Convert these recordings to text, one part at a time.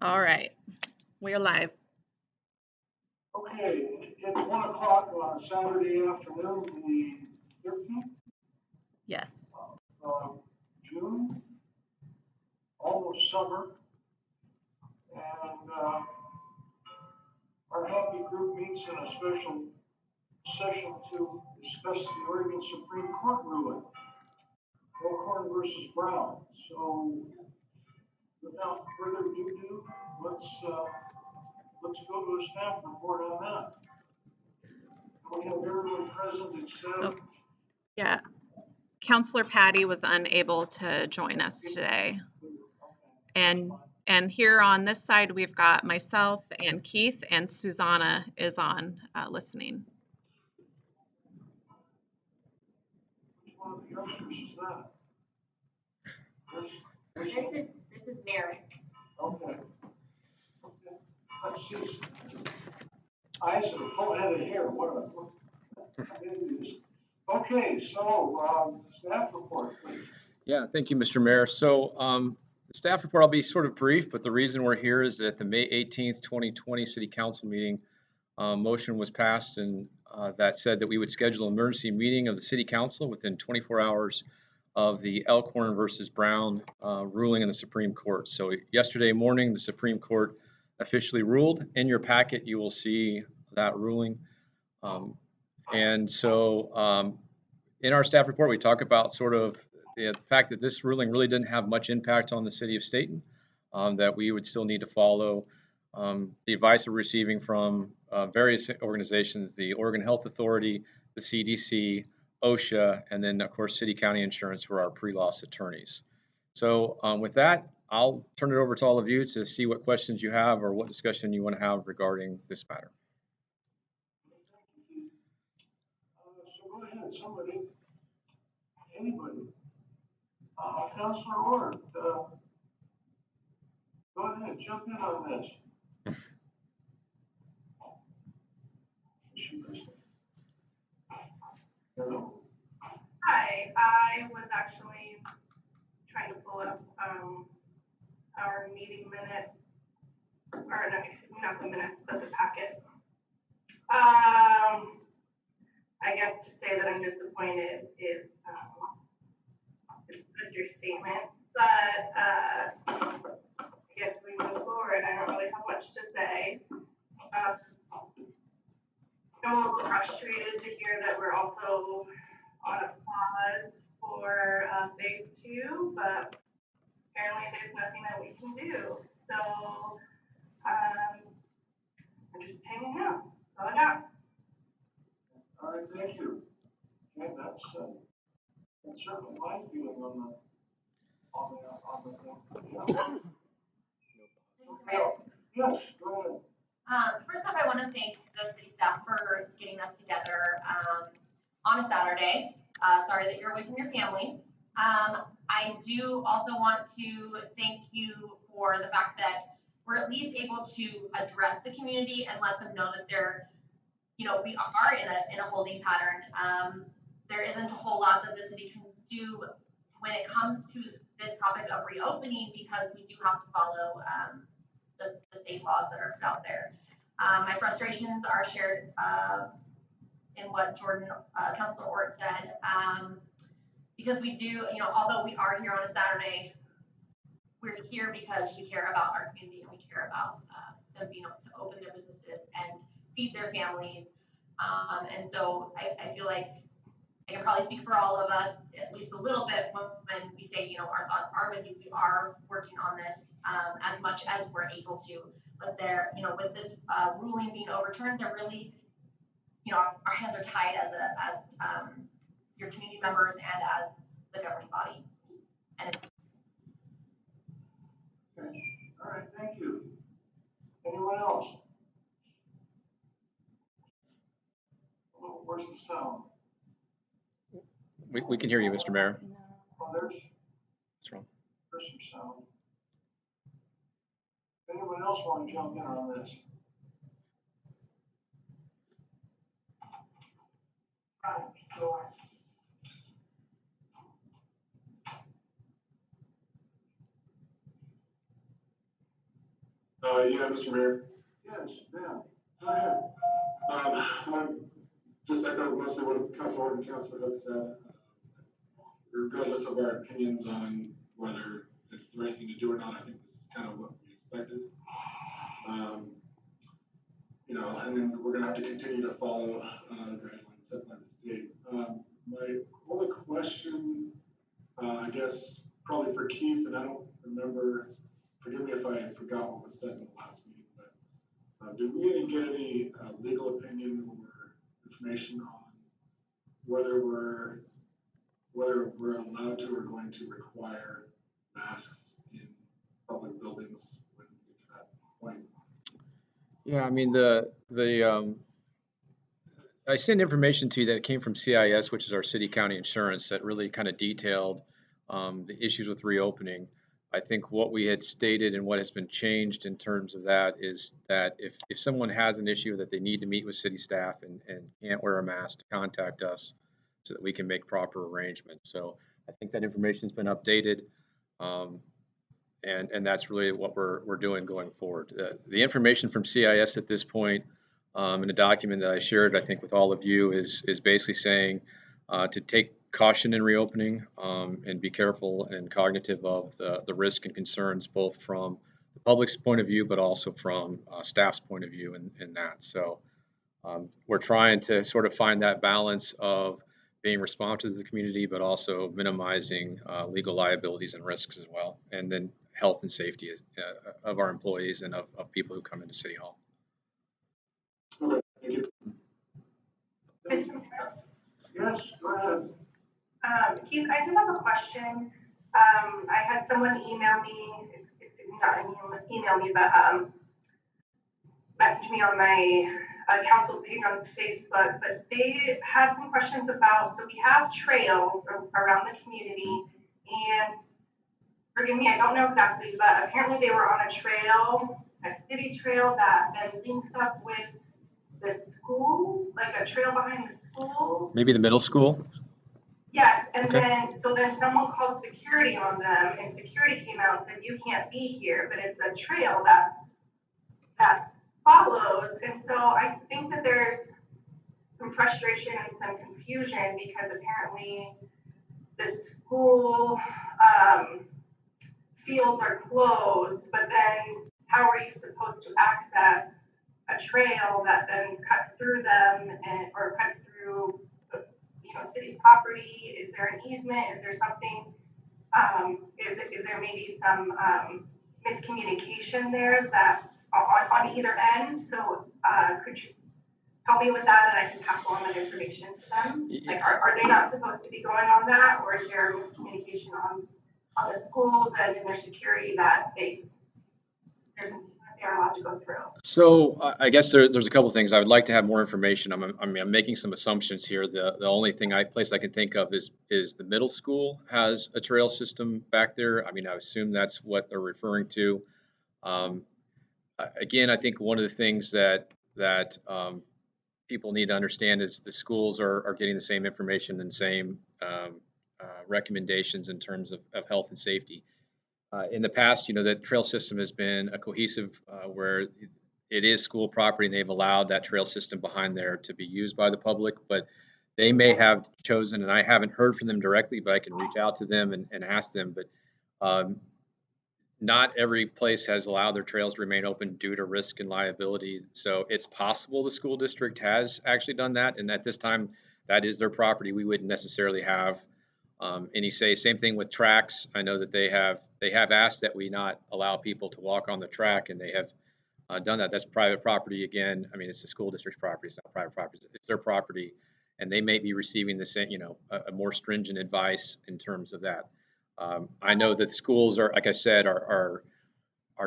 All right, we're live. Okay, it's 1 o'clock on Saturday afternoon, the 13th Yes. of June, almost summer. And our happy group meets in a special session to discuss the Oregon Supreme Court ruling, Elkhorn versus Brown. So without further ado, let's go to a staff report on that. We have everyone present except. Yeah. Counselor Patty was unable to join us today. And here on this side, we've got myself and Keith, and Susanna is on listening. Which one of the youngsters is that? This is Mary. Okay. Let's see. Eyes and a full head of hair. What it is. Okay, so staff report, please. Yeah, thank you, Mr. Mayor. So the staff report, I'll be sort of brief, but the reason we're here is that the May 18th, 2020 City Council meeting motion was passed, and that said that we would schedule an emergency meeting of the City Council within 24 hours of the Elkhorn versus Brown ruling in the Supreme Court. So yesterday morning, the Supreme Court officially ruled. In your packet, you will see that ruling. And so in our staff report, we talk about sort of the fact that this ruling really didn't have much impact on the city of Stayton, that we would still need to follow the advice we're receiving from various organizations, the Oregon Health Authority, the CDC, OSHA, and then of course City County Insurance for our pre-loss attorneys. So with that, I'll turn it over to all of you to see what questions you have or what discussion you want to have regarding this matter. So go ahead, somebody, anybody. Councilor Ward, go ahead, jump in on this. Hello? Hi, I was actually trying to pull up our meeting minutes, or no, excuse me, not the minutes, but the packet. I guess to say that I'm disappointed is an understatement, but I guess we move forward. I don't really have much to say. I'm a little frustrated to hear that we're also on a pause for phase 2, but apparently there's nothing that we can do. So I'm just hanging out. That's all I got. All right, thank you. Okay, that's certainly my feeling on the thing. Yeah. Yes, go ahead. First off, I want to thank the city staff for getting us together on a Saturday. Sorry that you're away from your family. I do also want to thank you for the fact that we're at least able to address the community and let them know that they're, we are in a holding pattern. There isn't a whole lot that the city can do when it comes to this topic of reopening, because we do have to follow the state laws that are put out there. My frustrations are shared in what Councilor Ort said, because we do, although we are here on a Saturday, we're here because we care about our community and we care about them being able to open their businesses and feed their families. And so I feel like I can probably speak for all of us, at least a little bit, when we say, our thoughts are with you. We are working on this as much as we're able to. But there, with this ruling being overturned, they're really, our hands are tied as your community members and as the governing body. And Okay. All right, thank you. Anyone else? Oh, where's the sound? We can hear you, Mr. Mayor. Oh, there's What's wrong? some sound. Anyone else want to jump in on this? Right, go on. Yeah, Mr. Mayor. Yes, ma'am. Go ahead. Just echo mostly what Councilor and Councilor Hook said. Regardless of our opinions on whether it's the right thing to do or not, I think this is kind of what we expected. You know, and then we're gonna have to continue to follow, the guidelines set by the state. My only question, I guess, probably for Keith, and I don't remember, forgive me if I forgot what was said in the last meeting, but, did we get any, legal opinion or information on whether we're allowed to or going to require masks in public buildings when we get to that point? Yeah, I mean, I sent information to you that came from CIS, which is our city county insurance, that really kind of detailed the issues with reopening. I think what we had stated and what has been changed in terms of that is that if someone has an issue that they need to meet with city staff and can't wear a mask, to contact us so that we can make proper arrangements. So I think that information's been updated. And that's really what we're doing going forward. The information from CIS at this point, in a document that I shared, I think, with all of you is basically saying to take caution in reopening and be careful and cognitive of the risk and concerns, both from the public's point of view, but also from staff's point of view in that. So we're trying to sort of find that balance of being responsive to the community, but also minimizing legal liabilities and risks as well. And then health and safety of our employees and of people who come into City Hall. Okay, thank you. Yes, go ahead. Keith, I did have a question. I had someone email me, not email me, but message me on my council page on Facebook, but they had some questions about, so we have trails around the community, and forgive me, I don't know exactly, but apparently they were on a trail, a city trail that then links up with the school, like a trail behind the school. Maybe the middle school? Yes, and Okay. then someone called security on them, and security came out and said, you can't be here, but it's a trail that follows, and so I think that there's some frustration and some confusion because apparently the school, fields are closed, but then how are you supposed to access a trail that then cuts through them or cuts through, city property? Is there an easement? Is there something, is there maybe some, miscommunication there that on either end? So, could you help me with that and I can pass along that information to them? Like, are they not supposed to be going on that, or is there miscommunication on the schools and their security that they're allowed to go through? So I guess there's a couple things. I would like to have more information. I'm making some assumptions here. The only place I can think of is the middle school has a trail system back there. I mean, I assume that's what they're referring to. Again, I think one of the things that people need to understand is the schools are getting the same information and same recommendations in terms of health and safety. In the past, the trail system has been a cohesive where it is school property and they've allowed that trail system behind there to be used by the public, but they may have chosen, and I haven't heard from them directly, but I can reach out to them and ask them, but not every place has allowed their trails to remain open due to risk and liability. So it's possible the school district has actually done that, and at this time, that is their property. We wouldn't necessarily have any say. Same thing with tracks. I know that they have asked that we not allow people to walk on the track, and they have done that. That's private property again. I mean, it's the school district's property. It's not private property. It's their property, and they may be receiving the same, a more stringent advice in terms of that. I know that schools are, like I said, are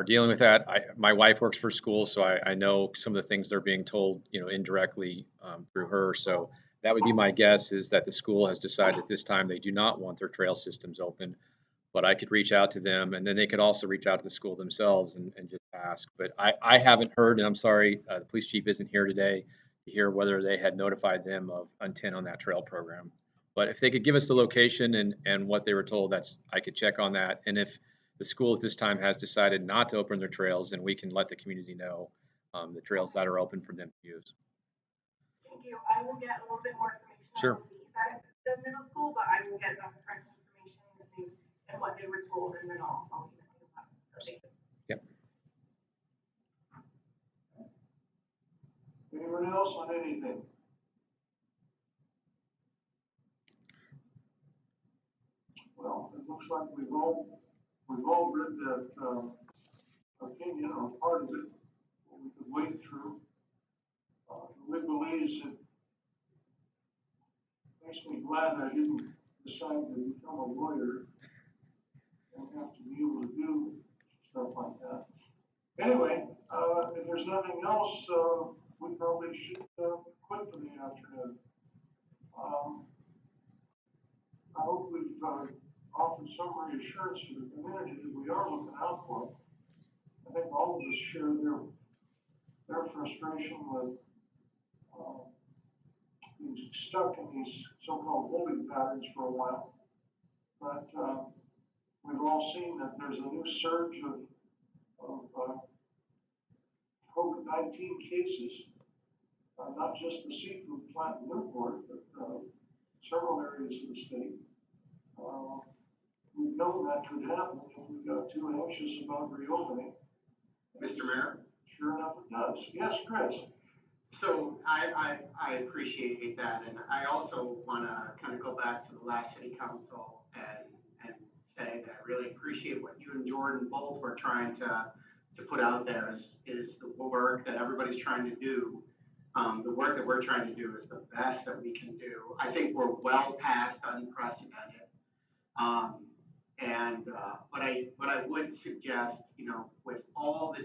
dealing with that. My wife works for schools, so I know some of the things they're being told, indirectly through her. So that would be my guess, is that the school has decided at this time they do not want their trail systems open. But I could reach out to them, and then they could also reach out to the school themselves and just ask. But I haven't heard, and I'm sorry, the police chief isn't here today to hear whether they had notified them of intent on that trail program. But if they could give us the location and what they were told, I could check on that. And if the school at this time has decided not to open their trails, and we can let the community know the trails that are open for them to use. Thank you. I will get a little bit more information. Sure. On the middle school, but I will get Dr. Frank's information and what they were told, and then I'll email you that. So thank you. Yep. Anyone else on anything? Well, it looks like we've all read that opinion or part of it, what we could wade through. The legalese, it makes me glad I didn't decide to become a lawyer and have to be able to do stuff like that. Anyway, if there's nothing else, we probably should quit for the afternoon. I hope we've offered some reassurance to the community that we are looking out for them. I think all of us share their frustration with being stuck in these so-called holding patterns for a while. But we've all seen that there's a new surge of COVID-19 cases, not just the seafood plant in Newport, but several areas of the state. We've known that could happen, and we got too anxious about reopening. Mr. Mayor? Sure enough, it does. Yes, Chris. So I appreciate that, and I also want to kind of go back to the last city council and say that I really appreciate what you and Jordan both were trying to put out there is the work that everybody's trying to do. The work that we're trying to do is the best that we can do. I think we're well past unprecedented. But I would suggest, with all the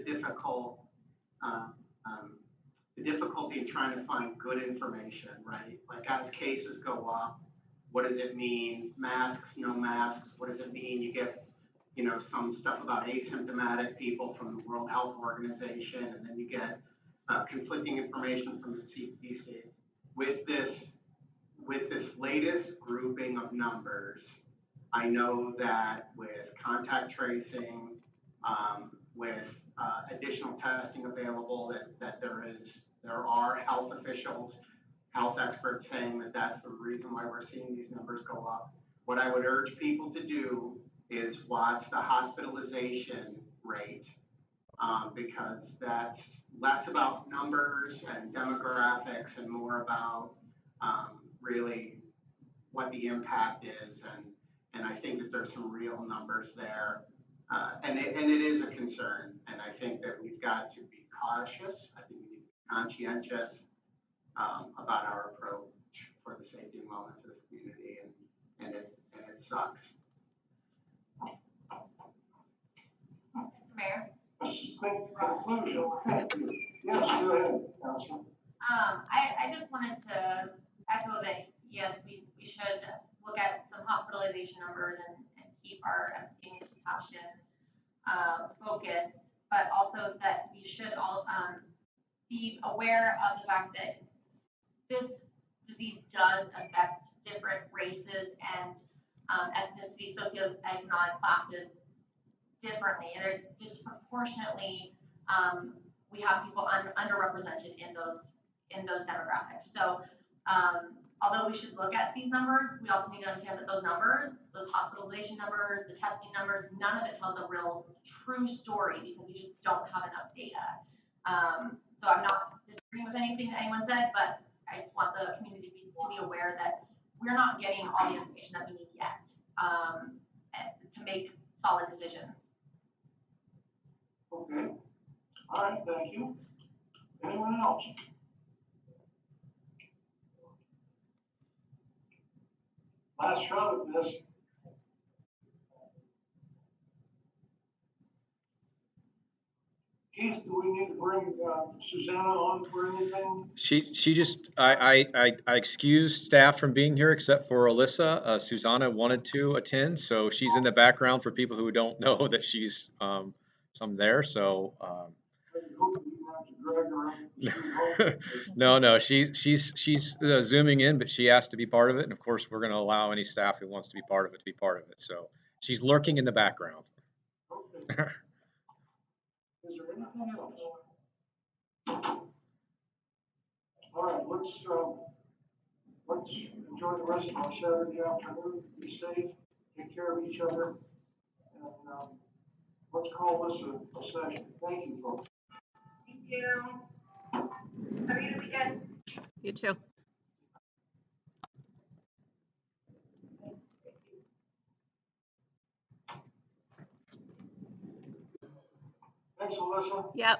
difficulty in trying to find good information, right? Like as cases go up, what does it mean? Masks, no masks, what does it mean? You get, some stuff about asymptomatic people from the World Health Organization, and then you get conflicting information from the CDC. With this latest grouping of numbers, I know that with contact tracing, with additional testing available, that there are health officials, health experts saying that that's the reason why we're seeing these numbers go up. What I would urge people to do is watch the hospitalization rate, because that's less about numbers and demographics and more about really what the impact is. And I think that there's some real numbers there. And it is a concern. And I think that we've got to be cautious. I think we need to be conscientious about our approach for the safety and wellness of this community. And it sucks. Mayor? Conclusion. Thank you. Yes, go ahead, Councilman. I just wanted to echo that, yes, we should look at some hospitalization numbers and keep our empathy and compassion focused, but also that we should all be aware of the fact that this disease does affect different races and ethnicity, socioeconomic classes differently, and they're disproportionately we have people underrepresented in those demographics. So although we should look at these numbers, we also need to understand that those numbers, those hospitalization numbers, the testing numbers, none of it tells a real true story because we just don't have enough data. So I'm not disagreeing with anything that anyone said, but I just want the community to be aware that we're not getting all the information that we need yet to make solid decisions. Okay. All right, thank you. Anyone else? Last shot at this. Keith, do we need to bring Susanna on for anything? She just, I excused staff from being here except for Alyssa. Susanna wanted to attend, so she's in the background for people who don't know that she's some there. So no, she's zooming in, but she asked to be part of it, and of course we're going to allow any staff who wants to be part of it to be part of it. So she's lurking in the background. Is there anything else? All right, let's enjoy the rest of our Saturday afternoon. Be safe, take care of each other, and let's call this a session. Thank you, folks. Thank you. Have a good weekend. You too. Thanks, Alyssa. Yep.